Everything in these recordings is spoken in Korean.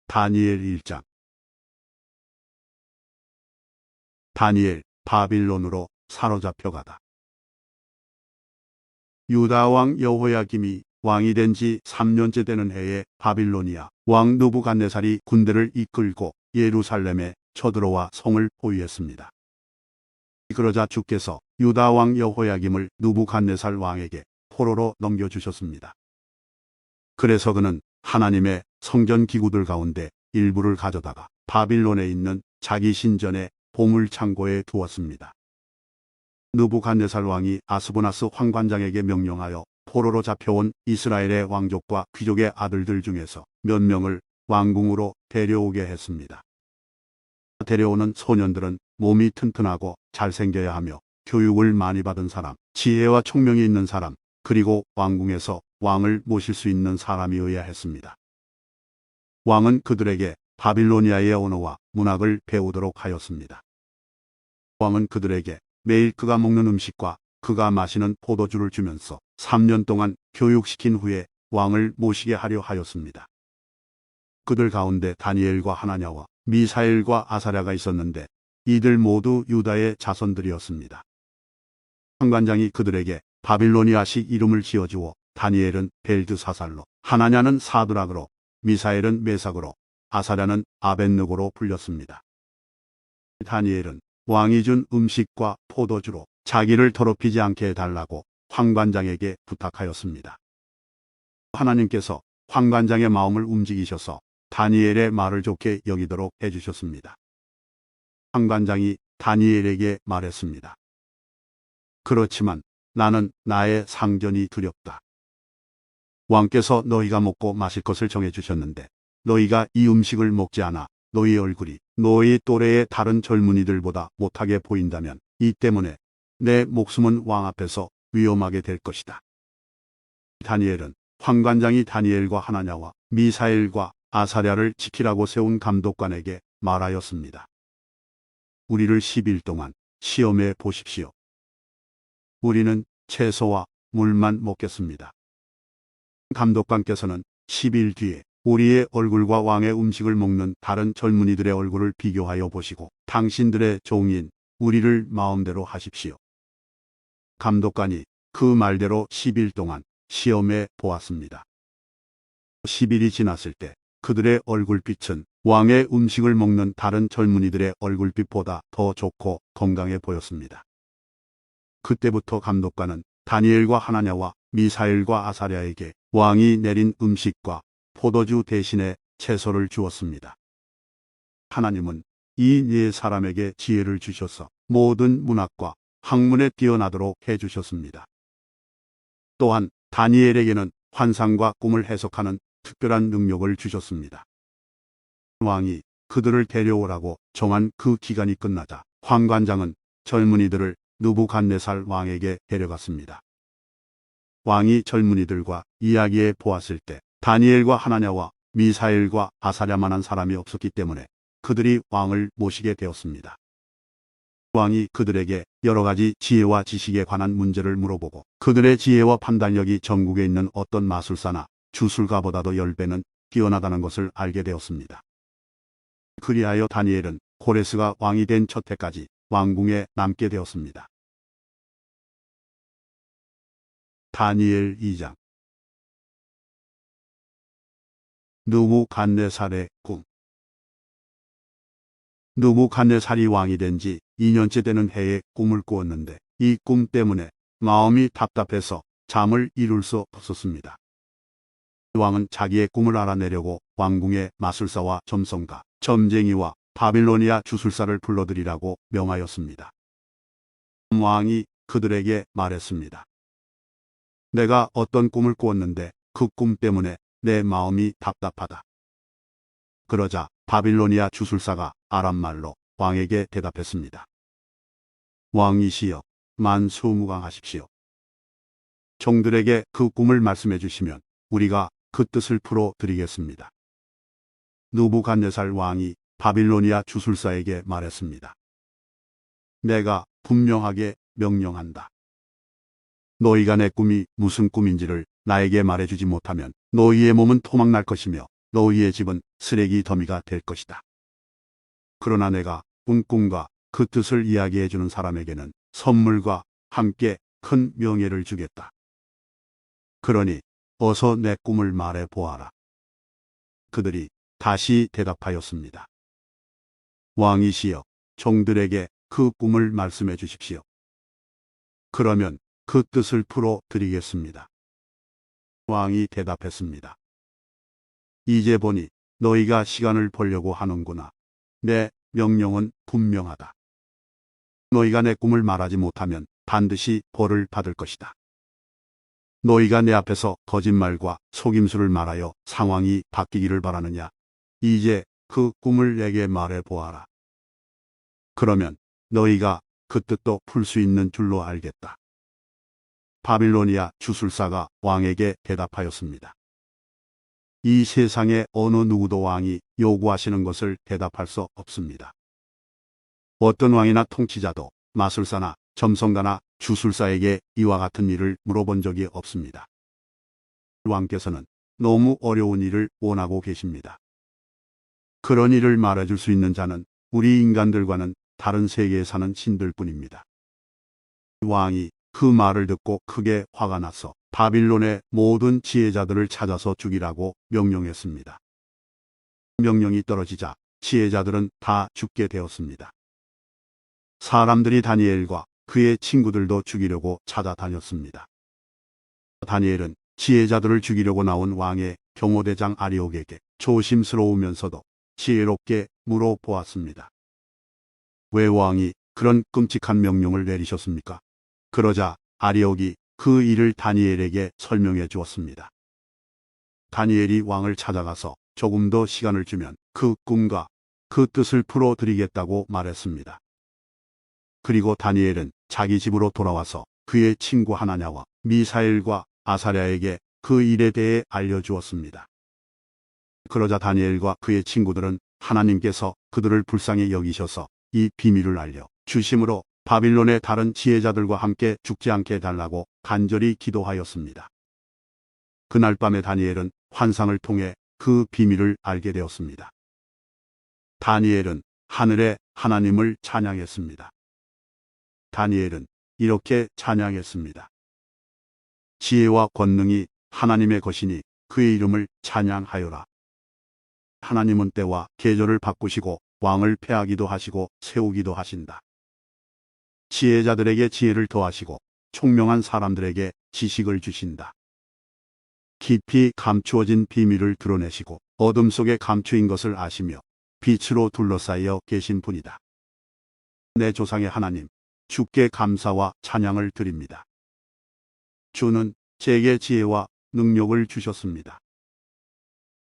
다니엘 1장. 다니엘 바빌론으로 사로잡혀가다. 유다 왕 여호야김이 왕이 된 지 3년째 되는 해에 바빌로니아 왕 느부갓네살이 군대를 이끌고 예루살렘에 쳐들어와 성을 포위했습니다. 그러자 주께서 유다 왕 여호야김을 느부갓네살 왕에게 포로로 넘겨주셨습니다. 그래서 그는 하나님의 성전 기구들 가운데 일부를 가져다가 바빌론에 있는 자기 신전의 보물창고에 두었습니다. 느부갓네살 왕이 아스보나스 황관장에게 명령하여 포로로 잡혀온 이스라엘의 왕족과 귀족의 아들들 중에서 몇 명을 왕궁으로 데려오게 했습니다. 데려오는 소년들은 몸이 튼튼하고 잘생겨야 하며 교육을 많이 받은 사람, 지혜와 총명이 있는 사람, 그리고 왕궁에서 왕을 모실 수 있는 사람이어야 했습니다. 왕은 그들에게 바빌로니아의 언어와 문학을 배우도록 하였습니다. 왕은 그들에게 매일 그가 먹는 음식과 그가 마시는 포도주를 주면서 3년 동안 교육시킨 후에 왕을 모시게 하려 하였습니다. 그들 가운데 다니엘과 하나냐와 미사엘과 아사랴가 있었는데 이들 모두 유다의 자손들이었습니다. 황관장이 그들에게 바빌로니아식 이름을 지어주어 다니엘은 벨드사살로, 하나냐는 사드락으로, 미사엘은 메삭으로, 아사랴는 아벳느고로 불렸습니다. 다니엘은 왕이 준 음식과 포도주로 자기를 더럽히지 않게 해달라고 황관장에게 부탁하였습니다. 하나님께서 황관장의 마음을 움직이셔서 다니엘의 말을 좋게 여기도록 해주셨습니다. 황관장이 다니엘에게 말했습니다. 그렇지만 나는 나의 상전이 두렵다. 왕께서 너희가 먹고 마실 것을 정해주셨는데 너희가 이 음식을 먹지 않아 너희 얼굴이 너희 또래의 다른 젊은이들보다 못하게 보인다면 이 때문에 내 목숨은 왕 앞에서 위험하게 될 것이다. 다니엘은 황관장이 다니엘과 하나냐와 미사엘과 아사랴를 지키라고 세운 감독관에게 말하였습니다. 우리를 10일 동안 시험해 보십시오. 우리는 채소와 물만 먹겠습니다. 감독관께서는 10일 뒤에 우리의 얼굴과 왕의 음식을 먹는 다른 젊은이들의 얼굴을 비교하여 보시고 당신들의 종인 우리를 마음대로 하십시오. 감독관이 그 말대로 10일 동안 시험해 보았습니다. 10일이 지났을 때 그들의 얼굴빛은 왕의 음식을 먹는 다른 젊은이들의 얼굴빛보다 더 좋고 건강해 보였습니다. 그때부터 감독관은 다니엘과 하나냐와 미사엘과 아사랴에게 왕이 내린 음식과 포도주 대신에 채소를 주었습니다. 하나님은 이 네 사람에게 지혜를 주셔서 모든 문학과 학문에 뛰어나도록 해주셨습니다. 또한 다니엘에게는 환상과 꿈을 해석하는 특별한 능력을 주셨습니다. 왕이 그들을 데려오라고 정한 그 기간이 끝나자 황관장은 젊은이들을 느부갓네살 왕에게 데려갔습니다. 왕이 젊은이들과 이야기해 보았을 때 다니엘과 하나냐와 미사엘과 아사랴만한 사람이 없었기 때문에 그들이 왕을 모시게 되었습니다. 왕이 그들에게 여러 가지 지혜와 지식에 관한 문제를 물어보고 그들의 지혜와 판단력이 전국에 있는 어떤 마술사나 주술가보다도 10배는 뛰어나다는 것을 알게 되었습니다. 그리하여 다니엘은 고레스가 왕이 된 첫 해까지 왕궁에 남게 되었습니다. 다니엘 2장. 느부갓네살의 꿈. 느부갓네살이 왕이 된 지 2년째 되는 해에 꿈을 꾸었는데 이 꿈 때문에 마음이 답답해서 잠을 이룰 수 없었습니다. 왕은 자기의 꿈을 알아내려고 왕궁의 마술사와 점성가, 점쟁이와 바빌로니아 주술사를 불러들이라고 명하였습니다. 왕이 그들에게 말했습니다. 내가 어떤 꿈을 꾸었는데 그 꿈 때문에 내 마음이 답답하다. 그러자 바빌로니아 주술사가 아람말로 왕에게 대답했습니다. 왕이시여, 만수무강하십시오. 종들에게 그 꿈을 말씀해 주시면 우리가 그 뜻을 풀어 드리겠습니다. 느부갓네살 왕이 바빌로니아 주술사에게 말했습니다. 내가 분명하게 명령한다. 너희가 내 꿈이 무슨 꿈인지를 나에게 말해주지 못하면 너희의 몸은 토막날 것이며 너희의 집은 쓰레기 더미가 될 것이다. 그러나 내가 꾼 꿈과 그 뜻을 이야기해 주는 사람에게는 선물과 함께 큰 명예를 주겠다. 그러니 어서 내 꿈을 말해 보아라. 그들이 다시 대답하였습니다. 왕이시여, 종들에게 그 꿈을 말씀해 주십시오. 그러면 그 뜻을 풀어 드리겠습니다. 왕이 대답했습니다. 이제 보니 너희가 시간을 벌려고 하는구나. 내 명령은 분명하다. 너희가 내 꿈을 말하지 못하면 반드시 벌을 받을 것이다. 너희가 내 앞에서 거짓말과 속임수를 말하여 상황이 바뀌기를 바라느냐? 이제 그 꿈을 내게 말해 보아라. 그러면 너희가 그 뜻도 풀 수 있는 줄로 알겠다. 바빌로니아 주술사가 왕에게 대답하였습니다. 이 세상에 어느 누구도 왕이 요구하시는 것을 대답할 수 없습니다. 어떤 왕이나 통치자도 마술사나 점성가나 주술사에게 이와 같은 일을 물어본 적이 없습니다. 왕께서는 너무 어려운 일을 원하고 계십니다. 그런 일을 말해줄 수 있는 자는 우리 인간들과는 다른 세계에 사는 신들 뿐입니다. 왕이 그 말을 듣고 크게 화가 나서 바빌론의 모든 지혜자들을 찾아서 죽이라고 명령했습니다. 명령이 떨어지자 지혜자들은 다 죽게 되었습니다. 사람들이 다니엘과 그의 친구들도 죽이려고 찾아다녔습니다. 다니엘은 지혜자들을 죽이려고 나온 왕의 경호대장 아리옥에게 조심스러우면서도 지혜롭게 물어보았습니다. 왜 왕이 그런 끔찍한 명령을 내리셨습니까? 그러자 아리옥이 그 일을 다니엘에게 설명해 주었습니다. 다니엘이 왕을 찾아가서 조금 더 시간을 주면 그 꿈과 그 뜻을 풀어드리겠다고 말했습니다. 그리고 다니엘은 자기 집으로 돌아와서 그의 친구 하나냐와 미사엘과 아사랴에게 그 일에 대해 알려주었습니다. 그러자 다니엘과 그의 친구들은 하나님께서 그들을 불쌍히 여기셔서 이 비밀을 알려 주심으로 바빌론의 다른 지혜자들과 함께 죽지 않게 해달라고 간절히 기도하였습니다. 그날 밤에 다니엘은 환상을 통해 그 비밀을 알게 되었습니다. 다니엘은 하늘의 하나님을 찬양했습니다. 다니엘은 이렇게 찬양했습니다. 지혜와 권능이 하나님의 것이니 그의 이름을 찬양하여라. 하나님은 때와 계절을 바꾸시고 왕을 패하기도 하시고 세우기도 하신다. 지혜자들에게 지혜를 더하시고 총명한 사람들에게 지식을 주신다. 깊이 감추어진 비밀을 드러내시고 어둠 속에 감추인 것을 아시며 빛으로 둘러싸여 계신 분이다. 내 조상의 하나님, 주께 감사와 찬양을 드립니다. 주는 제게 지혜와 능력을 주셨습니다.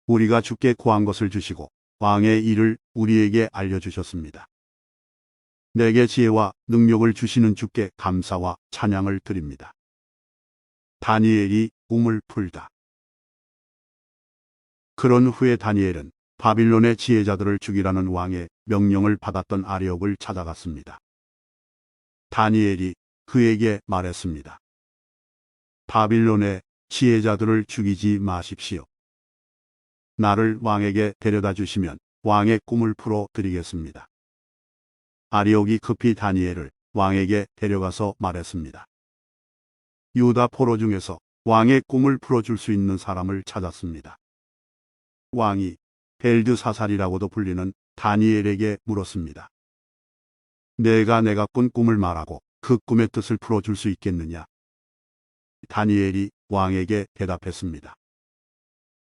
우리가 주께 구한 것을 주시고 왕의 일을 우리에게 알려주셨습니다. 내게 지혜와 능력을 주시는 주께 감사와 찬양을 드립니다. 다니엘이 꿈을 풀다. 그런 후에 다니엘은 바빌론의 지혜자들을 죽이라는 왕의 명령을 받았던 아리옥을 찾아갔습니다. 다니엘이 그에게 말했습니다. 바빌론의 지혜자들을 죽이지 마십시오. 나를 왕에게 데려다 주시면 왕의 꿈을 풀어 드리겠습니다. 아리옥이 급히 다니엘을 왕에게 데려가서 말했습니다. 유다 포로 중에서 왕의 꿈을 풀어줄 수 있는 사람을 찾았습니다. 왕이 벨드사살이라고도 불리는 다니엘에게 물었습니다. 내가 꾼 꿈을 말하고 그 꿈의 뜻을 풀어줄 수 있겠느냐? 다니엘이 왕에게 대답했습니다.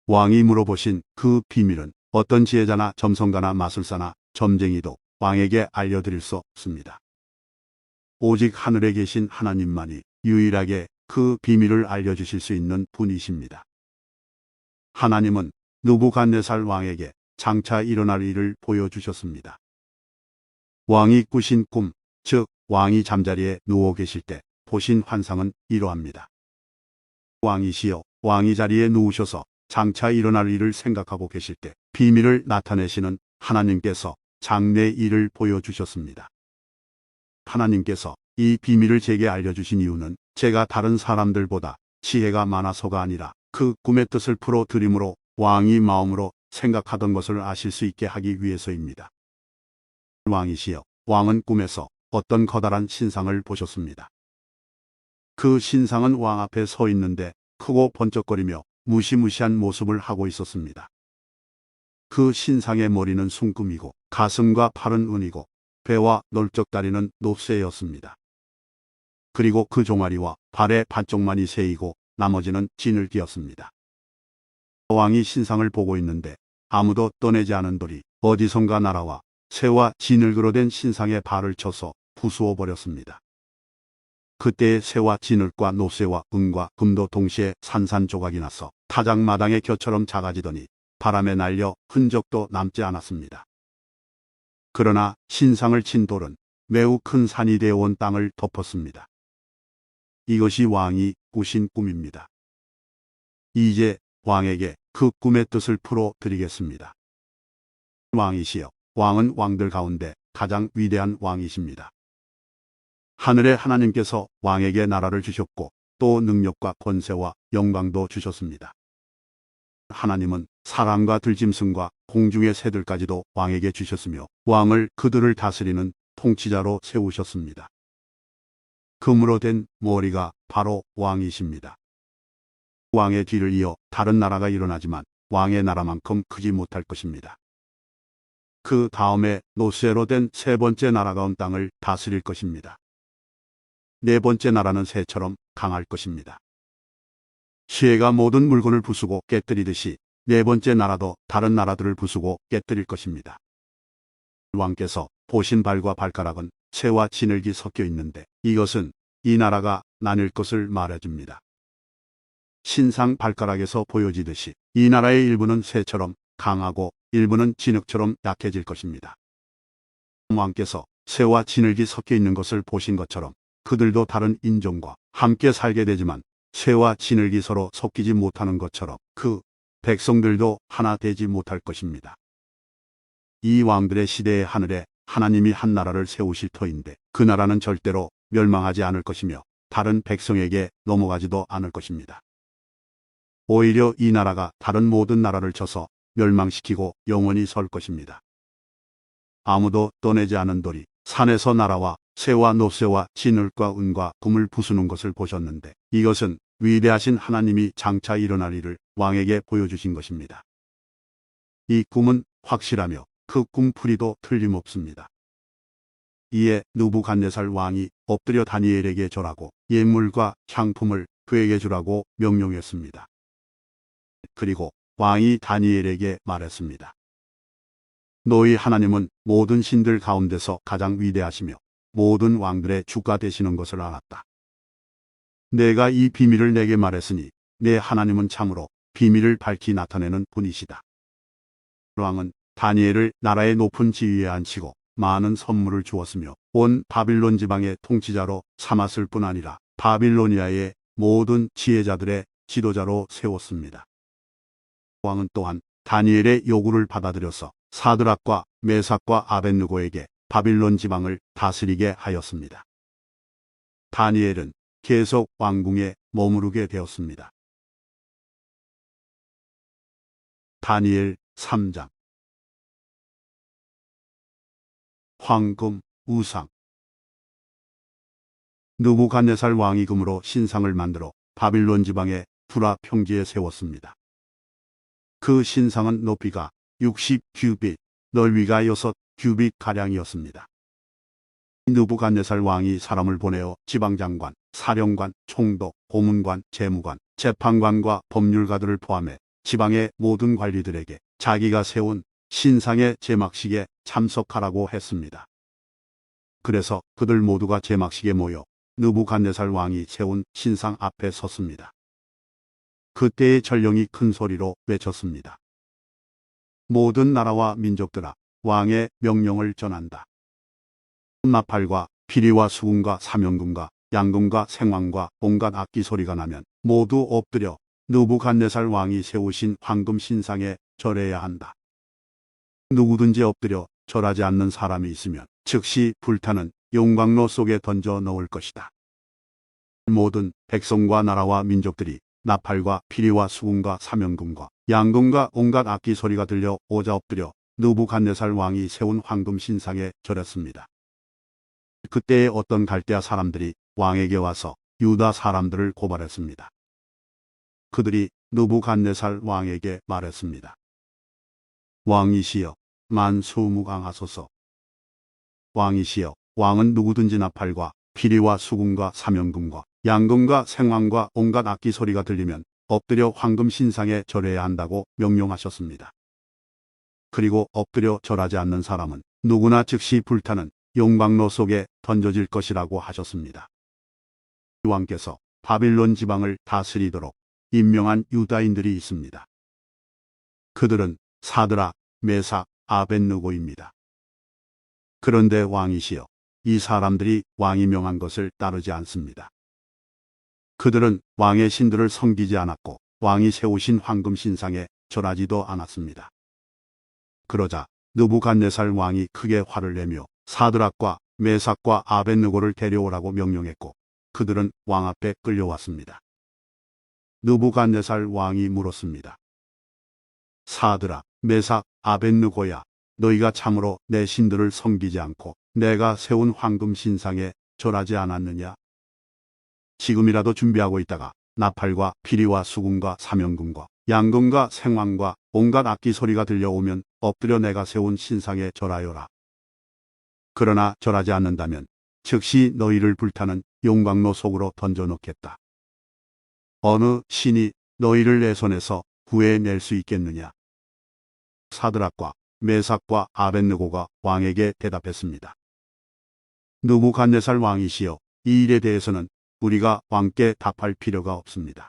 왕이 물어보신 그 비밀은 어떤 지혜자나 점성가나 마술사나 점쟁이도 왕에게 알려드릴 수 없습니다. 오직 하늘에 계신 하나님만이 유일하게 그 비밀을 알려주실 수 있는 분이십니다. 하나님은 느부갓네살 왕에게 장차 일어날 일을 보여주셨습니다. 왕이 꾸신 꿈, 즉 왕이 잠자리에 누워 계실 때 보신 환상은 이러합니다. 왕이시여, 왕이 자리에 누우셔서 장차 일어날 일을 생각하고 계실 때 비밀을 나타내시는 하나님께서 장래 일을 보여주셨습니다. 하나님께서 이 비밀을 제게 알려주신 이유는 제가 다른 사람들보다 지혜가 많아서가 아니라 그 꿈의 뜻을 풀어 드림으로 왕이 마음으로 생각하던 것을 아실 수 있게 하기 위해서입니다. 왕이시여, 왕은 꿈에서 어떤 커다란 신상을 보셨습니다. 그 신상은 왕 앞에 서 있는데 크고 번쩍거리며 무시무시한 모습을 하고 있었습니다. 그 신상의 머리는 숭금이고 가슴과 팔은 은이고 배와 넓적다리는 녹쇠였습니다. 그리고 그 종아리와 발의 반쪽만이 새이고 나머지는 진흙이었습니다. 왕이 신상을 보고 있는데 아무도 떠내지 않은 돌이 어디선가 날아와 새와 진흙으로 된 신상의 발을 쳐서 부수어 버렸습니다. 그때의 새와 진흙과 노쇠와 은과 금도 동시에 산산조각이 나서 타작마당의 겨처럼 작아지더니 바람에 날려 흔적도 남지 않았습니다. 그러나 신상을 친 돌은 매우 큰 산이 되어온 땅을 덮었습니다. 이것이 왕이 꾸신 꿈입니다. 이제 왕에게 그 꿈의 뜻을 풀어 드리겠습니다. 왕이시여, 왕은 왕들 가운데 가장 위대한 왕이십니다. 하늘의 하나님께서 왕에게 나라를 주셨고 또 능력과 권세와 영광도 주셨습니다. 하나님은 사람과 들짐승과 공중의 새들까지도 왕에게 주셨으며 왕을 그들을 다스리는 통치자로 세우셨습니다. 금으로 된 머리가 바로 왕이십니다. 왕의 뒤를 이어 다른 나라가 일어나지만 왕의 나라만큼 크지 못할 것입니다. 그 다음에 노쇠로 된 세 번째 나라가 온 땅을 다스릴 것입니다. 네 번째 나라는 새처럼 강할 것입니다. 새가 모든 물건을 부수고 깨뜨리듯이 네 번째 나라도 다른 나라들을 부수고 깨뜨릴 것입니다. 왕께서 보신 발과 발가락은 새와 진흙이 섞여 있는데 이것은 이 나라가 나뉠 것을 말해줍니다. 신상 발가락에서 보여지듯이 이 나라의 일부는 새처럼 강하고 일부는 진흙처럼 약해질 것입니다. 왕께서 새와 진흙이 섞여 있는 것을 보신 것처럼 그들도 다른 인종과 함께 살게 되지만 새와 진흙이 서로 섞이지 못하는 것처럼 그 백성들도 하나 되지 못할 것입니다. 이 왕들의 시대의 하늘에 하나님이 한 나라를 세우실 터인데 그 나라는 절대로 멸망하지 않을 것이며 다른 백성에게 넘어가지도 않을 것입니다. 오히려 이 나라가 다른 모든 나라를 쳐서 멸망시키고 영원히 설 것입니다. 아무도 떠내지 않은 돌이 산에서 날아와 새와 노쇠와 진흙과 은과 금을 부수는 것을 보셨는데 이것은 위대하신 하나님이 장차 일어날 일을 왕에게 보여주신 것입니다. 이 꿈은 확실하며 그 꿈풀이도 틀림없습니다. 이에 느부갓네살 왕이 엎드려 다니엘에게 절하고 예물과 향품을 그에게 주라고 명령했습니다. 그리고 왕이 다니엘에게 말했습니다. 너희 하나님은 모든 신들 가운데서 가장 위대하시며 모든 왕들의 주가 되시는 것을 알았다. 내가 이 비밀을 내게 말했으니 내 하나님은 참으로 비밀을 밝히 나타내는 분이시다. 왕은 다니엘을 나라의 높은 지위에 앉히고 많은 선물을 주었으며 온 바빌론 지방의 통치자로 삼았을 뿐 아니라 바빌로니아의 모든 지혜자들의 지도자로 세웠습니다. 왕은 또한 다니엘의 요구를 받아들여서 사드락과 메삭과 아벳느고에게 바빌론 지방을 다스리게 하였습니다. 다니엘은 계속 왕궁에 머무르게 되었습니다. 다니엘 3장. 황금 우상. 느부갓네살 왕이 금으로 신상을 만들어 바빌론 지방의 두라 평지에 세웠습니다. 그 신상은 높이가 60규빗, 넓이가 6규빗가량이었습니다. 느부갓네살 왕이 사람을 보내어 지방장관, 사령관, 총독, 고문관, 재무관, 재판관과 법률가들을 포함해 지방의 모든 관리들에게 자기가 세운 신상의 제막식에 참석하라고 했습니다. 그래서 그들 모두가 제막식에 모여 느부갓네살 왕이 세운 신상 앞에 섰습니다. 그때의 전령이 큰 소리로 외쳤습니다. 모든 나라와 민족들아, 왕의 명령을 전한다. 나팔과 피리와 수금과 사면금과 양금과 생황과 온갖 악기 소리가 나면 모두 엎드려 느부갓네살 왕이 세우신 황금 신상에 절해야 한다. 누구든지 엎드려 절하지 않는 사람이 있으면 즉시 불타는 용광로 속에 던져 넣을 것이다. 모든 백성과 나라와 민족들이 나팔과 피리와 수금과 사면금과 양금과 온갖 악기 소리가 들려 오자 엎드려 느부갓네살 왕이 세운 황금 신상에 절했습니다. 그때에 어떤 갈대아 사람들이 왕에게 와서 유다 사람들을 고발했습니다. 그들이 느부갓네살 왕에게 말했습니다. 왕이시여, 만수무강하소서. 왕이시여, 왕은 누구든지 나팔과 피리와 수금과 사면금과 양금과 생황과 온갖 악기 소리가 들리면 엎드려 황금 신상에 절해야 한다고 명령하셨습니다. 그리고 엎드려 절하지 않는 사람은 누구나 즉시 불타는 용광로 속에 던져질 것이라고 하셨습니다. 왕께서 바빌론 지방을 다스리도록 임명한 유다인들이 있습니다. 그들은 사드락, 메삭, 아벳느고입니다. 그런데 왕이시여, 이 사람들이 왕이 명한 것을 따르지 않습니다. 그들은 왕의 신들을 섬기지 않았고 왕이 세우신 황금 신상에 절하지도 않았습니다. 그러자 느부갓네살 왕이 크게 화를 내며 사드락과 메삭과 아벳느고를 데려오라고 명령했고 그들은 왕 앞에 끌려왔습니다. 느부갓네살 왕이 물었습니다. 사드락, 메삭, 아벳느고야, 너희가 참으로 내 신들을 섬기지 않고 내가 세운 황금 신상에 절하지 않았느냐? 지금이라도 준비하고 있다가 나팔과 피리와 수금과 사면금과 양금과 생황과 온갖 악기 소리가 들려오면 엎드려 내가 세운 신상에 절하여라. 그러나 절하지 않는다면 즉시 너희를 불타는 용광로 속으로 던져놓겠다. 어느 신이 너희를 내 손에서 구해낼 수 있겠느냐? 사드락과 메삭과 아벳느고가 왕에게 대답했습니다. 느부갓네살 왕이시여, 이 일에 대해서는 우리가 왕께 답할 필요가 없습니다.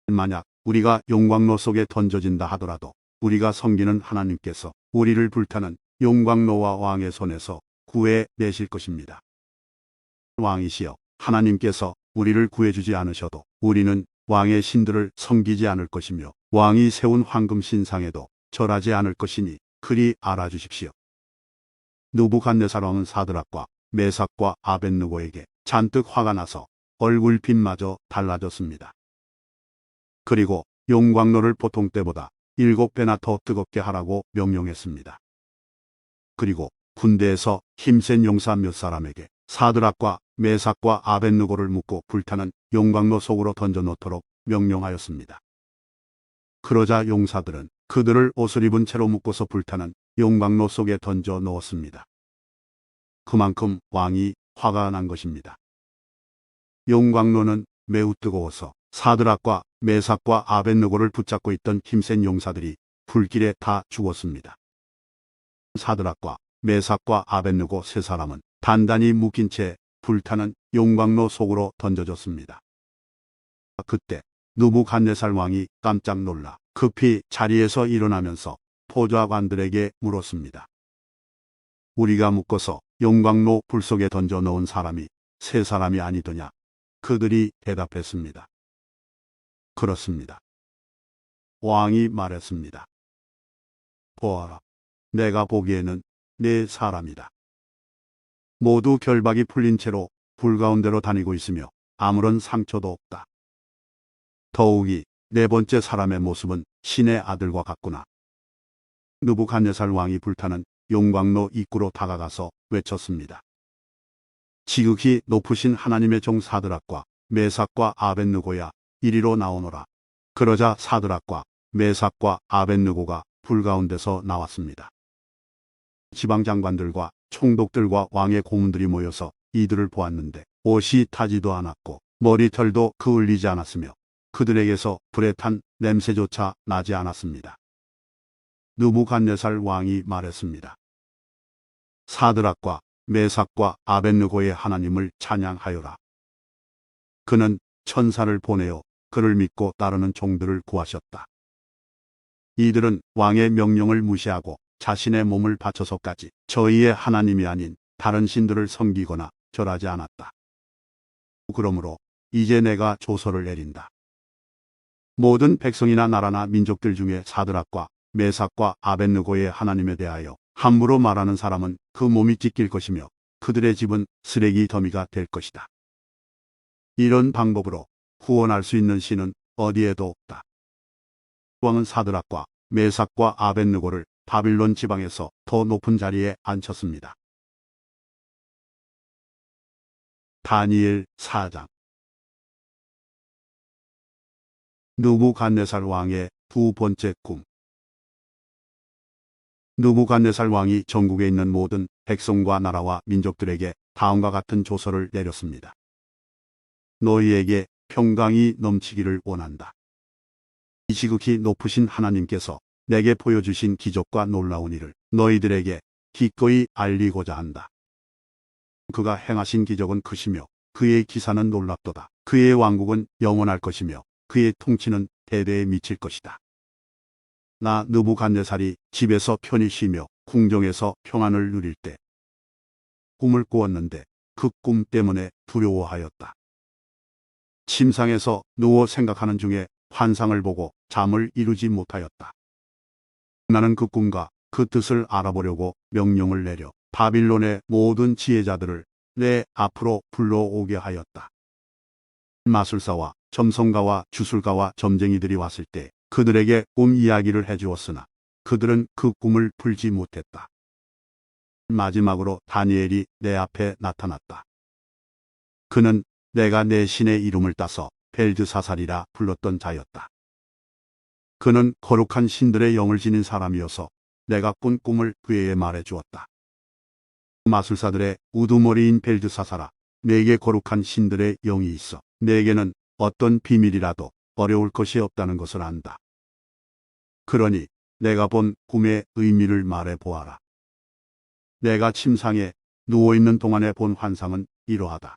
만약 우리가 용광로 속에 던져진다 하더라도 우리가 섬기는 하나님께서 우리를 불타는 용광로와 왕의 손에서 구해내실 것입니다. 왕이시여, 하나님께서 우리를 구해주지 않으셔도 우리는 왕의 신들을 섬기지 않을 것이며 왕이 세운 황금 신상에도 절하지 않을 것이니 그리 알아주십시오. 느부갓네살 왕은 사드락과 메삭과 아벳느고에게 잔뜩 화가 나서 얼굴빛마저 달라졌습니다. 그리고 용광로를 보통 때보다 7배나 더 뜨겁게 하라고 명령했습니다. 그리고 군대에서 힘센 용사 몇 사람에게 사드락과 메삭과 아벳느고를 묶고 불타는 용광로 속으로 던져놓도록 명령하였습니다. 그러자 용사들은 그들을 옷을 입은 채로 묶어서 불타는 용광로 속에 던져 넣었습니다. 그만큼 왕이 화가 난 것입니다. 용광로는 매우 뜨거워서 사드락과 메삭과 아벳느고를 붙잡고 있던 힘센 용사들이 불길에 다 죽었습니다. 사드락과 메삭과 아벳느고 세 사람은 단단히 묶인 채 불타는 용광로 속으로 던져졌습니다. 그때 느부갓네살 왕이 깜짝 놀라 급히 자리에서 일어나면서 포좌관들에게 물었습니다. 우리가 묶어서 용광로 불 속에 던져 넣은 사람이 세 사람이 아니더냐? 그들이 대답했습니다. 그렇습니다. 왕이 말했습니다. 보아라, 내가 보기에는 네 사람이다. 모두 결박이 풀린 채로 불 가운데로 다니고 있으며 아무런 상처도 없다. 더욱이 네 번째 사람의 모습은 신의 아들과 같구나. 느부갓네살 왕이 불타는 용광로 입구로 다가가서 외쳤습니다. 지극히 높으신 하나님의 종 사드락과 메삭과 아벳느고야, 이리로 나오너라. 그러자 사드락과 메삭과 아벳느고가 불 가운데서 나왔습니다. 지방장관들과 총독들과 왕의 고문들이 모여서 이들을 보았는데 옷이 타지도 않았고 머리털도 그을리지 않았으며 그들에게서 불에 탄 냄새조차 나지 않았습니다. 느부갓네살 왕이 말했습니다. 사드락과 메삭과 아벳느고의 하나님을 찬양하여라. 그는 천사를 보내어 그를 믿고 따르는 종들을 구하셨다. 이들은 왕의 명령을 무시하고 자신의 몸을 바쳐서까지 저희의 하나님이 아닌 다른 신들을 섬기거나 절하지 않았다. 그러므로 이제 내가 조서를 내린다. 모든 백성이나 나라나 민족들 중에 사드락과 메삭과 아벳느고의 하나님에 대하여 함부로 말하는 사람은 그 몸이 찢길 것이며 그들의 집은 쓰레기 더미가 될 것이다. 이런 방법으로 구원할 수 있는 신은 어디에도 없다. 왕은 사드락과 메삭과 아벳느고를 바빌론 지방에서 더 높은 자리에 앉혔습니다. 다니엘 4장. 느부갓네살 왕의 두 번째 꿈. 느부갓네살 왕이 전국에 있는 모든 백성과 나라와 민족들에게 다음과 같은 조서를 내렸습니다. 너희에게 평강이 넘치기를 원한다. 이 지극히 높으신 하나님께서 내게 보여주신 기적과 놀라운 일을 너희들에게 기꺼이 알리고자 한다. 그가 행하신 기적은 크시며 그의 기사는 놀랍도다. 그의 왕국은 영원할 것이며 그의 통치는 대대에 미칠 것이다. 나 느부갓네살이 집에서 편히 쉬며 궁정에서 평안을 누릴 때 꿈을 꾸었는데 그 꿈 때문에 두려워하였다. 침상에서 누워 생각하는 중에 환상을 보고 잠을 이루지 못하였다. 나는 그 꿈과 그 뜻을 알아보려고 명령을 내려 바빌론의 모든 지혜자들을 내 앞으로 불러오게 하였다. 마술사와 점성가와 주술가와 점쟁이들이 왔을 때 그들에게 꿈 이야기를 해주었으나 그들은 그 꿈을 풀지 못했다. 마지막으로 다니엘이 내 앞에 나타났다. 그는 내가 내 신의 이름을 따서 벨드사살이라 불렀던 자였다. 그는 거룩한 신들의 영을 지닌 사람이어서 내가 꾼 꿈을 그에게 말해주었다. 마술사들의 우두머리인 벨드사살아, 내게 거룩한 신들의 영이 있어 내게는 어떤 비밀이라도 어려울 것이 없다는 것을 안다. 그러니 내가 본 꿈의 의미를 말해보아라. 내가 침상에 누워있는 동안에 본 환상은 이러하다.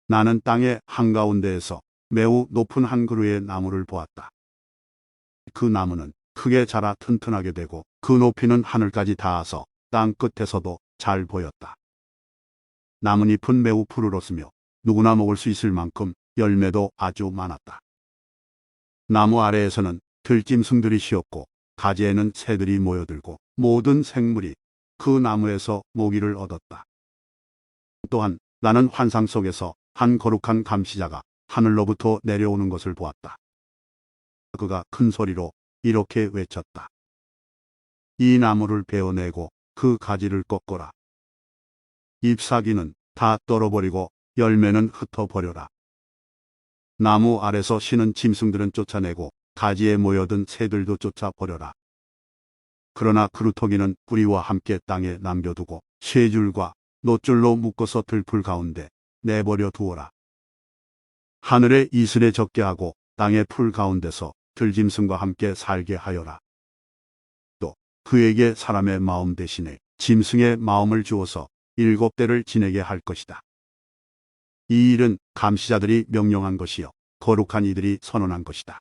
나는 땅의 한가운데에서 매우 높은 한 그루의 나무를 보았다. 그 나무는 크게 자라 튼튼하게 되고 그 높이는 하늘까지 닿아서 땅 끝에서도 잘 보였다. 나뭇잎은 매우 푸르렀으며 누구나 먹을 수 있을 만큼 열매도 아주 많았다. 나무 아래에서는 들짐승들이 쉬었고 가지에는 새들이 모여들고 모든 생물이 그 나무에서 모기를 얻었다. 또한 나는 환상 속에서 한 거룩한 감시자가 하늘로부터 내려오는 것을 보았다. 그가 큰 소리로 이렇게 외쳤다. 이 나무를 베어내고 그 가지를 꺾어라. 잎사귀는 다 떨어버리고 열매는 흩어버려라. 나무 아래서 쉬는 짐승들은 쫓아내고 가지에 모여든 새들도 쫓아버려라. 그러나 그루터기는 뿌리와 함께 땅에 남겨두고 쇠줄과 놋줄로 묶어서 들풀 가운데 내버려 두어라. 하늘의 이슬에 적게 하고 땅의 풀 가운데서 들짐승과 함께 살게 하여라. 또 그에게 사람의 마음 대신에 짐승의 마음을 주어서 7대를 지내게 할 것이다. 이 일은 감시자들이 명령한 것이요 거룩한 이들이 선언한 것이다.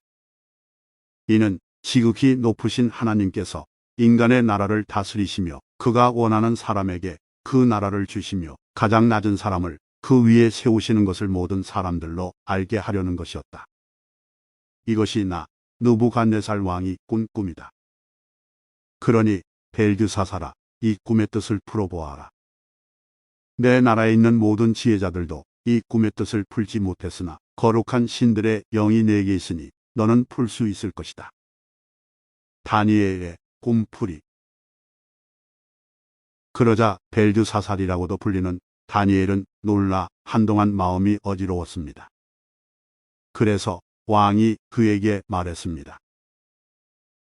이는 지극히 높으신 하나님께서 인간의 나라를 다스리시며 그가 원하는 사람에게 그 나라를 주시며 가장 낮은 사람을 그 위에 세우시는 것을 모든 사람들로 알게 하려는 것이었다. 이것이 나 느부갓네살 왕이 꾼 꿈이다. 그러니 벨드사살아, 이 꿈의 뜻을 풀어보아라. 내 나라에 있는 모든 지혜자들도 이 꿈의 뜻을 풀지 못했으나 거룩한 신들의 영이 내게 있으니 너는 풀 수 있을 것이다. 다니엘의 꿈풀이. 그러자 벨드사살이라고도 불리는 다니엘은 놀라 한동안 마음이 어지러웠습니다. 그래서 왕이 그에게 말했습니다.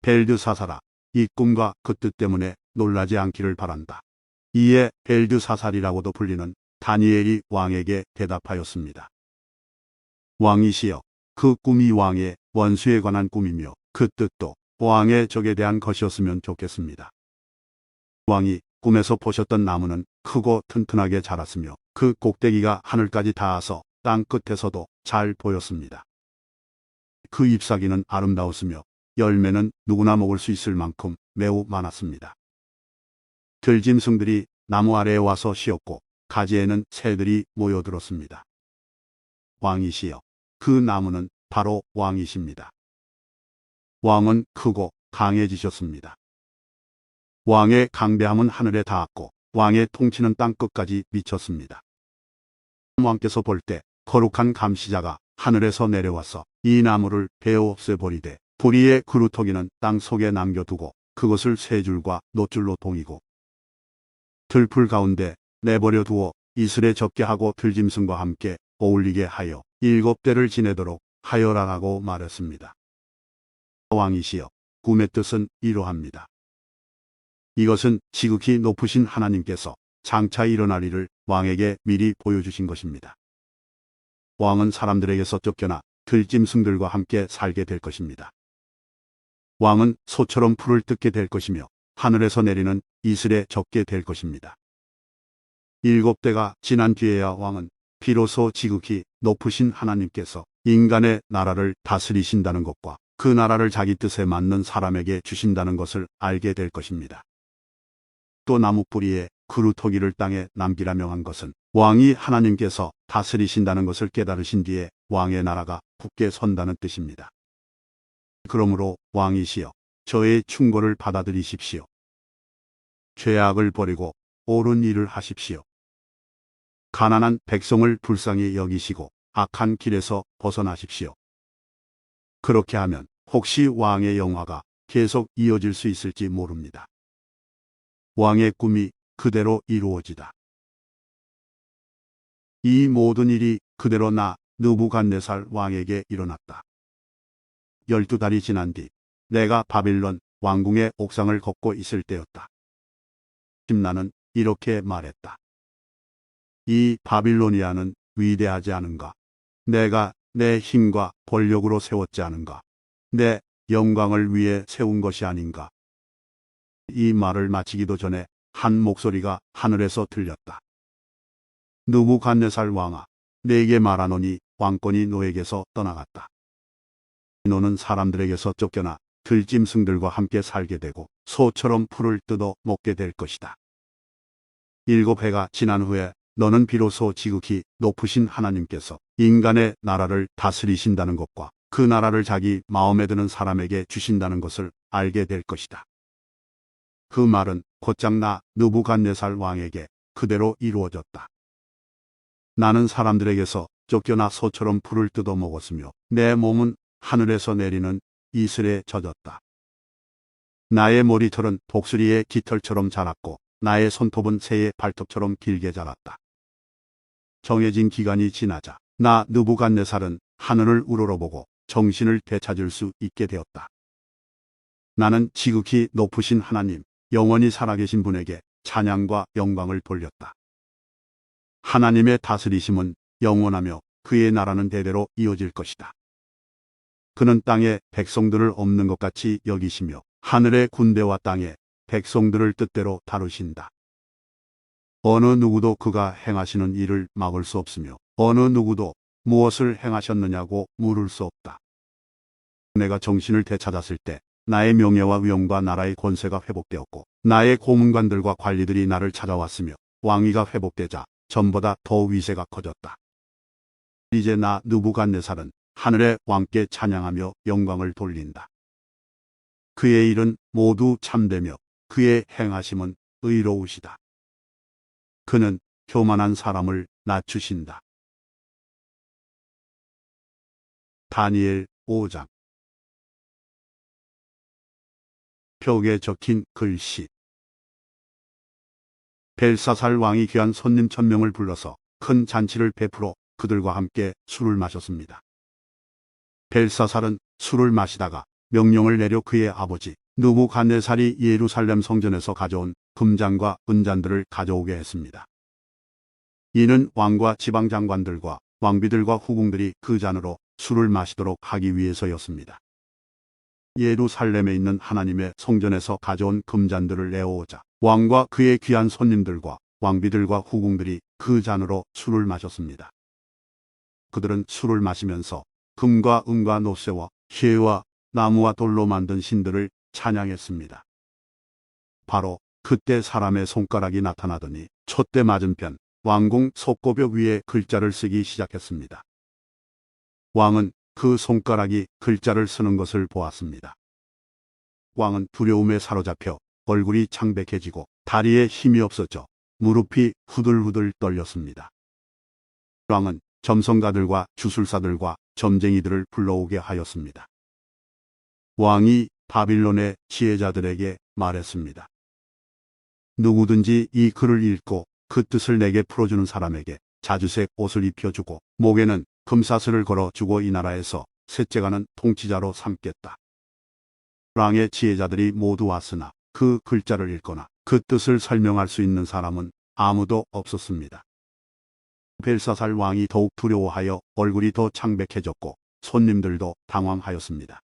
벨드사살아, 이 꿈과 그 뜻 때문에 놀라지 않기를 바란다. 이에 벨드사살이라고도 불리는 다니엘이 왕에게 대답하였습니다. 왕이시여, 그 꿈이 왕의 원수에 관한 꿈이며 그 뜻도 왕의 적에 대한 것이었으면 좋겠습니다. 왕이 꿈에서 보셨던 나무는 크고 튼튼하게 자랐으며 그 꼭대기가 하늘까지 닿아서 땅 끝에서도 잘 보였습니다. 그 잎사귀는 아름다웠으며 열매는 누구나 먹을 수 있을 만큼 매우 많았습니다. 들짐승들이 나무 아래에 와서 쉬었고 가지에는 새들이 모여들었습니다. 왕이시여, 그 나무는 바로 왕이십니다. 왕은 크고 강해지셨습니다. 왕의 강대함은 하늘에 닿았고 왕의 통치는 땅 끝까지 미쳤습니다. 왕께서 볼 때 거룩한 감시자가 하늘에서 내려와서 이 나무를 베어 없애버리되 불의의 그루터기는 땅 속에 남겨두고 그것을 세 줄과 놋줄로 동이고 들풀 가운데 내버려 두어 이슬에 적게 하고 들짐승과 함께 어울리게 하여 7대를 지내도록 하여라라고 말했습니다. 왕이시여, 꿈의 뜻은 이러합니다. 이것은 지극히 높으신 하나님께서 장차 일어날 일을 왕에게 미리 보여주신 것입니다. 왕은 사람들에게서 쫓겨나 들짐승들과 함께 살게 될 것입니다. 왕은 소처럼 풀을 뜯게 될 것이며 하늘에서 내리는 이슬에 적게 될 것입니다. 7대가 지난 뒤에야 왕은 비로소 지극히 높으신 하나님께서 인간의 나라를 다스리신다는 것과 그 나라를 자기 뜻에 맞는 사람에게 주신다는 것을 알게 될 것입니다. 또 나무 뿌리에 그루터기를 땅에 남기라 명한 것은 왕이 하나님께서 다스리신다는 것을 깨달으신 뒤에 왕의 나라가 굳게 선다는 뜻입니다. 그러므로 왕이시여, 저의 충고를 받아들이십시오. 죄악을 버리고 옳은 일을 하십시오. 가난한 백성을 불쌍히 여기시고 악한 길에서 벗어나십시오. 그렇게 하면 혹시 왕의 영화가 계속 이어질 수 있을지 모릅니다. 왕의 꿈이 그대로 이루어지다. 이 모든 일이 그대로 느부갓네살 왕에게 일어났다. 12달이 지난 뒤 내가 바빌론 왕궁의 옥상을 걷고 있을 때였다. 심나는 이렇게 말했다. 이 바빌로니아는 위대하지 않은가? 내가 내 힘과 권력으로 세웠지 않은가? 내 영광을 위해 세운 것이 아닌가? 이 말을 마치기도 전에 한 목소리가 하늘에서 들렸다. 느부갓네살 왕아, 내게 말하노니 왕권이 너에게서 떠나갔다. 너는 사람들에게서 쫓겨나 들짐승들과 함께 살게 되고 소처럼 풀을 뜯어 먹게 될 것이다. 7해가 지난 후에 너는 비로소 지극히 높으신 하나님께서 인간의 나라를 다스리신다는 것과 그 나라를 자기 마음에 드는 사람에게 주신다는 것을 알게 될 것이다. 그 말은 곧장 느부갓네살 왕에게 그대로 이루어졌다. 나는 사람들에게서 쫓겨나 소처럼 풀을 뜯어 먹었으며 내 몸은 하늘에서 내리는 이슬에 젖었다. 나의 머리털은 독수리의 깃털처럼 자랐고 나의 손톱은 새의 발톱처럼 길게 자랐다. 정해진 기간이 지나자 느부갓네살은 하늘을 우러러보고 정신을 되찾을 수 있게 되었다. 나는 지극히 높으신 하나님, 영원히 살아계신 분에게 찬양과 영광을 돌렸다. 하나님의 다스리심은 영원하며 그의 나라는 대대로 이어질 것이다. 그는 땅에 백성들을 없는 것 같이 여기시며 하늘의 군대와 땅의 백성들을 뜻대로 다루신다. 어느 누구도 그가 행하시는 일을 막을 수 없으며 어느 누구도 무엇을 행하셨느냐고 물을 수 없다. 내가 정신을 되찾았을 때 나의 명예와 위엄과 나라의 권세가 회복되었고 나의 고문관들과 관리들이 나를 찾아왔으며 왕위가 회복되자 전보다 더 위세가 커졌다. 이제 느부갓네살은 하늘의 왕께 찬양하며 영광을 돌린다. 그의 일은 모두 참되며 그의 행하심은 의로우시다. 그는 교만한 사람을 낮추신다. 다니엘 5장. 벽에 적힌 글씨. 벨사살 왕이 귀한 손님 1000명을 불러서 큰 잔치를 베풀어 그들과 함께 술을 마셨습니다. 벨사살은 술을 마시다가 명령을 내려 그의 아버지 느부갓네살이 예루살렘 성전에서 가져온 금잔과 은잔들을 가져오게 했습니다. 이는 왕과 지방장관들과 왕비들과 후궁들이 그 잔으로 술을 마시도록 하기 위해서였습니다. 예루살렘에 있는 하나님의 성전에서 가져온 금잔들을 내어오자 왕과 그의 귀한 손님들과 왕비들과 후궁들이 그 잔으로 술을 마셨습니다. 그들은 술을 마시면서 금과 은과 노쇠와 쇠와 나무와 돌로 만든 신들을 찬양했습니다. 바로 그때 사람의 손가락이 나타나더니 촛대 맞은편 왕궁 속고벽 위에 글자를 쓰기 시작했습니다. 왕은 그 손가락이 글자를 쓰는 것을 보았습니다. 왕은 두려움에 사로잡혀 얼굴이 창백해지고 다리에 힘이 없어져 무릎이 후들후들 떨렸습니다. 왕은 점성가들과 주술사들과 점쟁이들을 불러오게 하였습니다. 왕이 바빌론의 지혜자들에게 말했습니다. 누구든지 이 글을 읽고 그 뜻을 내게 풀어주는 사람에게 자주색 옷을 입혀주고 목에는 금사슬을 걸어주고 이 나라에서 셋째가는 통치자로 삼겠다. 왕의 지혜자들이 모두 왔으나 그 글자를 읽거나 그 뜻을 설명할 수 있는 사람은 아무도 없었습니다. 벨사살 왕이 더욱 두려워하여 얼굴이 더 창백해졌고 손님들도 당황하였습니다.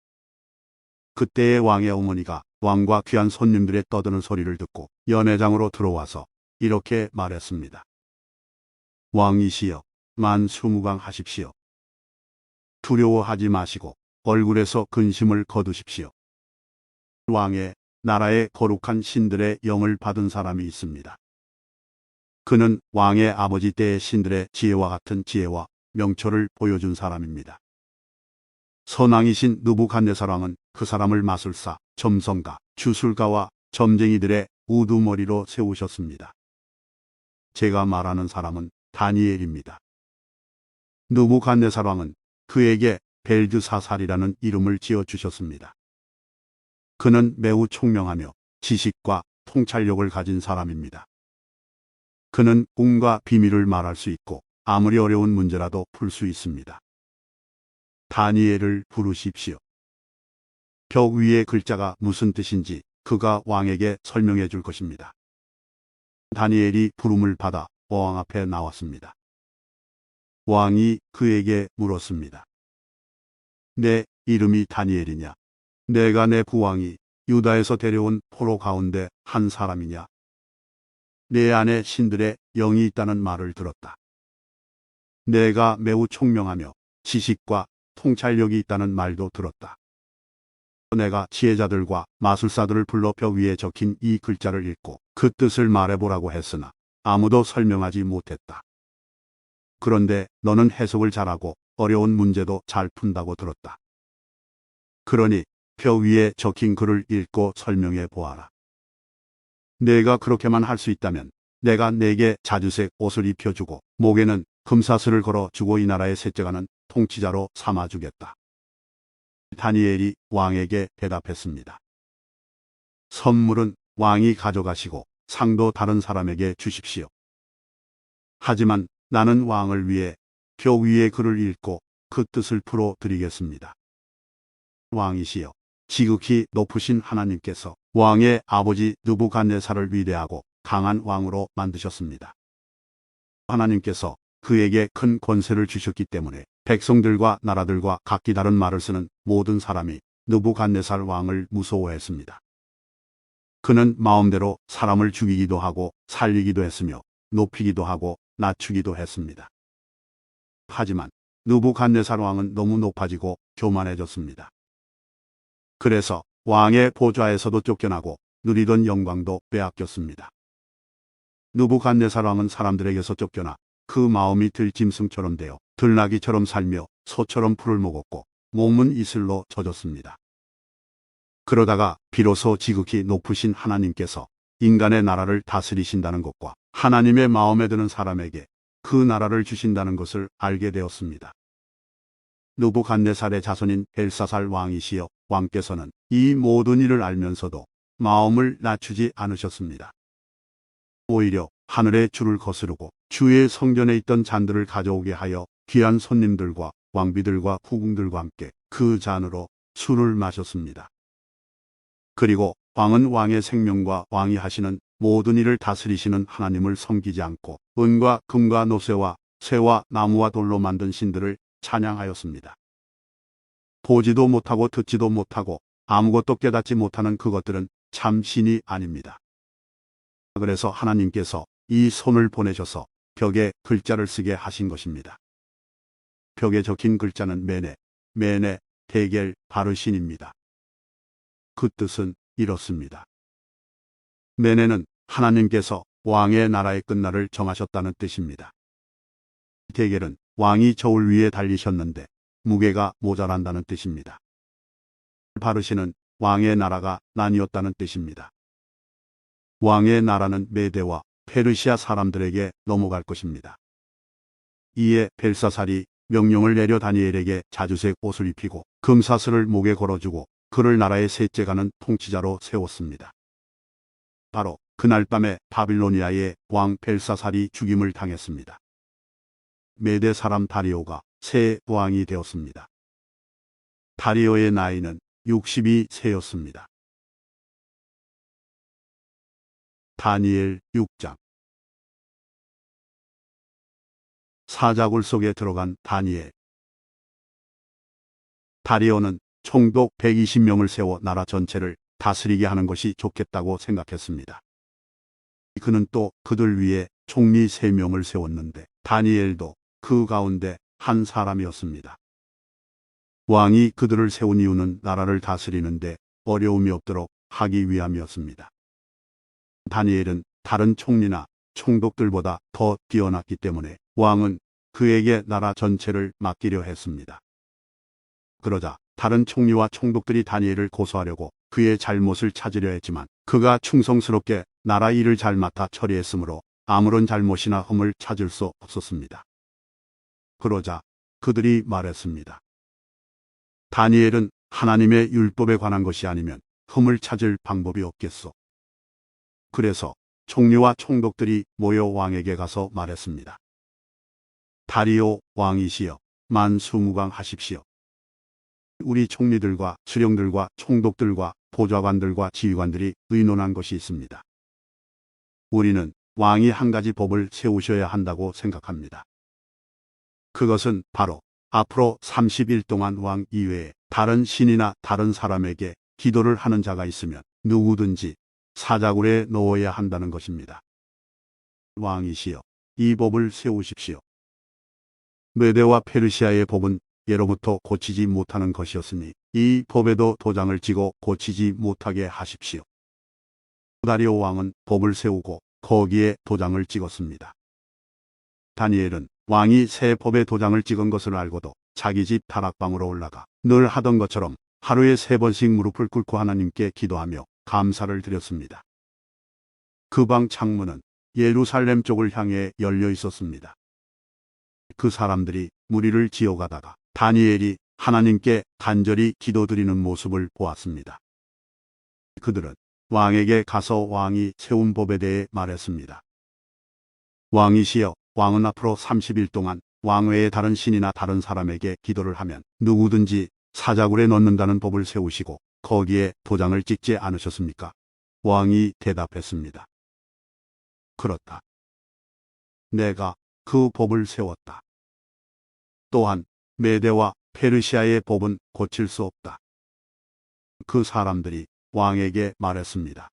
그때의 왕의 어머니가 왕과 귀한 손님들의 떠드는 소리를 듣고 연회장으로 들어와서 이렇게 말했습니다. 왕이시여, 만수무강하십시오. 두려워하지 마시고 얼굴에서 근심을 거두십시오. 왕의 나라의 거룩한 신들의 영을 받은 사람이 있습니다. 그는 왕의 아버지 때의 신들의 지혜와 같은 지혜와 명철을 보여준 사람입니다. 선왕이신 느부갓네살 왕은 그 사람을 마술사, 점성가, 주술가와 점쟁이들의 우두머리로 세우셨습니다. 제가 말하는 사람은 다니엘입니다. 느부갓네살 왕은 그에게 벨드사살이라는 이름을 지어주셨습니다. 그는 매우 총명하며 지식과 통찰력을 가진 사람입니다. 그는 꿈과 비밀을 말할 수 있고 아무리 어려운 문제라도 풀 수 있습니다. 다니엘을 부르십시오. 벽 위의 글자가 무슨 뜻인지 그가 왕에게 설명해 줄 것입니다. 다니엘이 부름을 받아 왕 앞에 나왔습니다. 왕이 그에게 물었습니다. 내 이름이 다니엘이냐? 내가 내 부왕이 유다에서 데려온 포로 가운데 한 사람이냐? 내 안에 신들의 영이 있다는 말을 들었다. 내가 매우 총명하며 지식과 통찰력이 있다는 말도 들었다. 내가 지혜자들과 마술사들을 불러 벽 위에 적힌 이 글자를 읽고 그 뜻을 말해보라고 했으나 아무도 설명하지 못했다. 그런데 너는 해석을 잘하고 어려운 문제도 잘 푼다고 들었다. 그러니 벽 위에 적힌 글을 읽고 설명해 보아라. 내가 그렇게만 할 수 있다면 내가 네게 자주색 옷을 입혀주고 목에는 금사슬을 걸어주고 이 나라의 셋째가는 통치자로 삼아주겠다. 다니엘이 왕에게 대답했습니다. 선물은 왕이 가져가시고 상도 다른 사람에게 주십시오. 하지만 나는 왕을 위해 벽 위에 글을 읽고 그 뜻을 풀어 드리겠습니다. 왕이시여, 지극히 높으신 하나님께서 왕의 아버지 느부갓네살을 위대하고 강한 왕으로 만드셨습니다. 하나님께서 그에게 큰 권세를 주셨기 때문에 백성들과 나라들과 각기 다른 말을 쓰는 모든 사람이 느부갓네살 왕을 무서워했습니다. 그는 마음대로 사람을 죽이기도 하고 살리기도 했으며 높이기도 하고 낮추기도 했습니다. 하지만 느부갓네살 왕은 너무 높아지고 교만해졌습니다. 그래서 왕의 보좌에서도 쫓겨나고 누리던 영광도 빼앗겼습니다. 느부갓네살 왕은 사람들에게서 쫓겨나 그 마음이 들짐승처럼 되어 들나귀처럼 살며 소처럼 풀을 먹었고 몸은 이슬로 젖었습니다. 그러다가 비로소 지극히 높으신 하나님께서 인간의 나라를 다스리신다는 것과 하나님의 마음에 드는 사람에게 그 나라를 주신다는 것을 알게 되었습니다. 느부갓네살의 자손인 벨사살 왕이시여, 왕께서는 이 모든 일을 알면서도 마음을 낮추지 않으셨습니다. 오히려 하늘의 주를 거스르고 주의 성전에 있던 잔들을 가져오게 하여 귀한 손님들과 왕비들과 후궁들과 함께 그 잔으로 술을 마셨습니다. 그리고 왕은 왕의 생명과 왕이 하시는 모든 일을 다스리시는 하나님을 섬기지 않고 은과 금과 노쇠와 쇠와 나무와 돌로 만든 신들을 찬양하였습니다. 보지도 못하고 듣지도 못하고 아무것도 깨닫지 못하는 그것들은 참 신이 아닙니다. 그래서 하나님께서 이 손을 보내셔서 벽에 글자를 쓰게 하신 것입니다. 벽에 적힌 글자는 메네, 데겔, 바르신입니다. 그 뜻은 이렇습니다. 메네는 하나님께서 왕의 나라의 끝날을 정하셨다는 뜻입니다. 데겔은 왕이 저울 위에 달리셨는데 무게가 모자란다는 뜻입니다. 바르신은 왕의 나라가 나뉘었다는 뜻입니다. 왕의 나라는 메대와 페르시아 사람들에게 넘어갈 것입니다. 이에 벨사살이 명령을 내려 다니엘에게 자주색 옷을 입히고 금사슬을 목에 걸어주고 그를 나라의 셋째 가는 통치자로 세웠습니다. 바로 그날 밤에 바빌로니아의 왕 벨사살이 죽임을 당했습니다. 메대 사람 다리오가 새 왕이 되었습니다. 다리오의 나이는 62세였습니다. 다니엘 6장. 사자굴 속에 들어간 다니엘. 다리오는 총독 120명을 세워 나라 전체를 다스리게 하는 것이 좋겠다고 생각했습니다. 그는 또 그들 위에 총리 3명을 세웠는데 다니엘도 그 가운데 한 사람이었습니다. 왕이 그들을 세운 이유는 나라를 다스리는데 어려움이 없도록 하기 위함이었습니다. 다니엘은 다른 총리나 총독들보다 더 뛰어났기 때문에 왕은 그에게 나라 전체를 맡기려 했습니다. 그러자 다른 총리와 총독들이 다니엘을 고소하려고 그의 잘못을 찾으려 했지만 그가 충성스럽게 나라 일을 잘 맡아 처리했으므로 아무런 잘못이나 흠을 찾을 수 없었습니다. 그러자 그들이 말했습니다. 다니엘은 하나님의 율법에 관한 것이 아니면 흠을 찾을 방법이 없겠소. 그래서 총리와 총독들이 모여 왕에게 가서 말했습니다. 다리오 왕이시여, 만수무강하십시오. 우리 총리들과 수령들과 총독들과 보좌관들과 지휘관들이 의논한 것이 있습니다. 우리는 왕이 한 가지 법을 세우셔야 한다고 생각합니다. 그것은 바로 앞으로 30일 동안 왕 이외에 다른 신이나 다른 사람에게 기도를 하는 자가 있으면 누구든지 사자굴에 넣어야 한다는 것입니다. 왕이시여, 이 법을 세우십시오. 메대와 페르시아의 법은 예로부터 고치지 못하는 것이었으니 이 법에도 도장을 찍어 고치지 못하게 하십시오. 다리오 왕은 법을 세우고 거기에 도장을 찍었습니다. 다니엘은 왕이 새 법에 도장을 찍은 것을 알고도 자기 집 다락방으로 올라가 늘 하던 것처럼 하루에 3번씩 무릎을 꿇고 하나님께 기도하며 감사를 드렸습니다. 그 방 창문은 예루살렘 쪽을 향해 열려 있었습니다. 그 사람들이 무리를 지어가다가 다니엘이 하나님께 간절히 기도드리는 모습을 보았습니다. 그들은 왕에게 가서 왕이 세운 법에 대해 말했습니다. 왕이시여, 왕은 앞으로 30일 동안 왕 외에 다른 신이나 다른 사람에게 기도를 하면 누구든지 사자굴에 넣는다는 법을 세우시고 거기에 도장을 찍지 않으셨습니까? 왕이 대답했습니다. 그렇다. 내가 그 법을 세웠다. 또한 메대와 페르시아의 법은 고칠 수 없다. 그 사람들이 왕에게 말했습니다.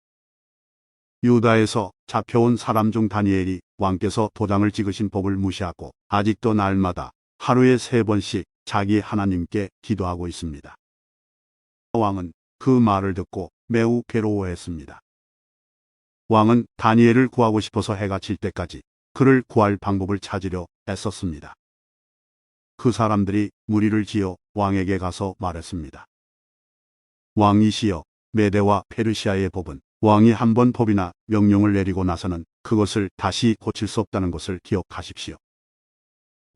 유다에서 잡혀온 사람 중 다니엘이 왕께서 도장을 찍으신 법을 무시하고 아직도 날마다 하루에 3번씩 자기 하나님께 기도하고 있습니다. 왕은 그 말을 듣고 매우 괴로워했습니다. 왕은 다니엘을 구하고 싶어서 해가 질 때까지 그를 구할 방법을 찾으려 애썼습니다. 그 사람들이 무리를 지어 왕에게 가서 말했습니다. 왕이시여, 메대와 페르시아의 법은 왕이 한 번 법이나 명령을 내리고 나서는 그것을 다시 고칠 수 없다는 것을 기억하십시오.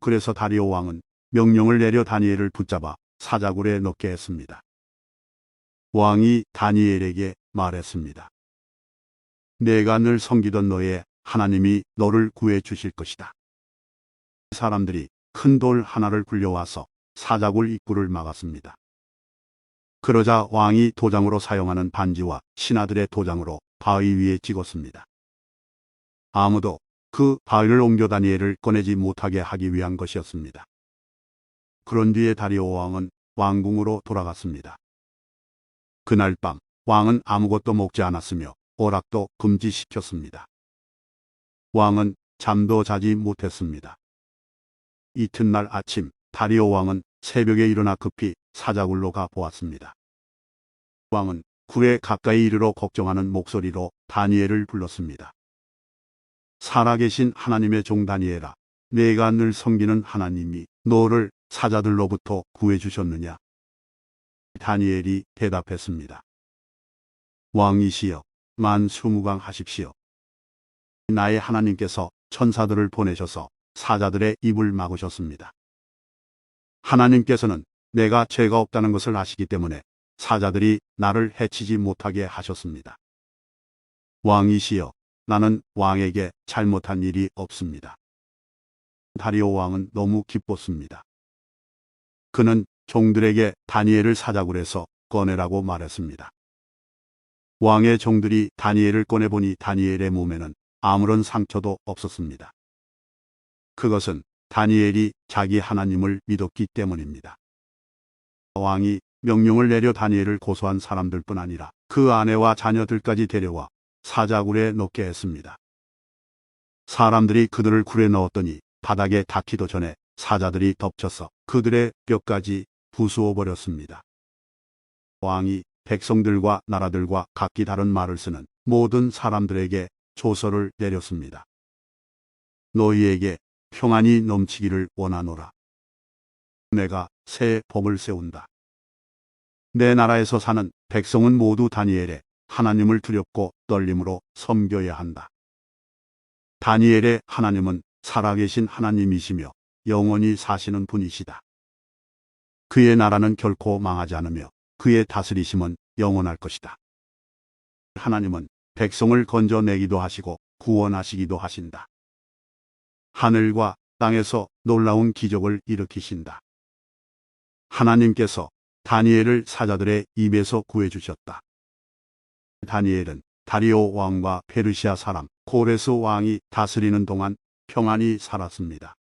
그래서 다리오 왕은 명령을 내려 다니엘을 붙잡아 사자굴에 넣게 했습니다. 왕이 다니엘에게 말했습니다. 내가 늘 섬기던 너의 하나님이 너를 구해 주실 것이다. 사람들이 큰 돌 하나를 굴려와서 사자굴 입구를 막았습니다. 그러자 왕이 도장으로 사용하는 반지와 신하들의 도장으로 바위 위에 찍었습니다. 아무도 그 바위를 옮겨 다니엘을 꺼내지 못하게 하기 위한 것이었습니다. 그런 뒤에 다리오 왕은 왕궁으로 돌아갔습니다. 그날 밤 왕은 아무것도 먹지 않았으며 오락도 금지시켰습니다. 왕은 잠도 자지 못했습니다. 이튿날 아침 다리오 왕은 새벽에 일어나 급히 사자굴로 가 보았습니다. 왕은 굴에 가까이 이르러 걱정하는 목소리로 다니엘을 불렀습니다. 살아계신 하나님의 종 다니엘아, 내가 늘 섬기는 하나님이 너를 사자들로부터 구해주셨느냐? 다니엘이 대답했습니다. 왕이시여, 만수무강하십시오. 나의 하나님께서 천사들을 보내셔서 사자들의 입을 막으셨습니다. 하나님께서는 내가 죄가 없다는 것을 아시기 때문에 사자들이 나를 해치지 못하게 하셨습니다. 왕이시여, 나는 왕에게 잘못한 일이 없습니다. 다리오 왕은 너무 기뻤습니다. 그는 종들에게 다니엘을 사자굴에서 꺼내라고 말했습니다. 왕의 종들이 다니엘을 꺼내보니 다니엘의 몸에는 아무런 상처도 없었습니다. 그것은 다니엘이 자기 하나님을 믿었기 때문입니다. 왕이 명령을 내려 다니엘을 고소한 사람들뿐 아니라 그 아내와 자녀들까지 데려와 사자굴에 넣게 했습니다. 사람들이 그들을 굴에 넣었더니 바닥에 닿기도 전에 사자들이 덮쳐서 그들의 뼈까지 부수어 버렸습니다. 왕이 백성들과 나라들과 각기 다른 말을 쓰는 모든 사람들에게 조서를 내렸습니다. 너희에게 평안이 넘치기를 원하노라. 내가 새 법을 세운다. 내 나라에서 사는 백성은 모두 다니엘의 하나님을 두렵고 떨림으로 섬겨야 한다. 다니엘의 하나님은 살아계신 하나님이시며 영원히 사시는 분이시다. 그의 나라는 결코 망하지 않으며 그의 다스리심은 영원할 것이다. 하나님은 백성을 건져내기도 하시고 구원하시기도 하신다. 하늘과 땅에서 놀라운 기적을 일으키신다. 하나님께서 다니엘을 사자들의 입에서 구해주셨다. 다니엘은 다리오 왕과 페르시아 사람 고레스 왕이 다스리는 동안 평안히 살았습니다.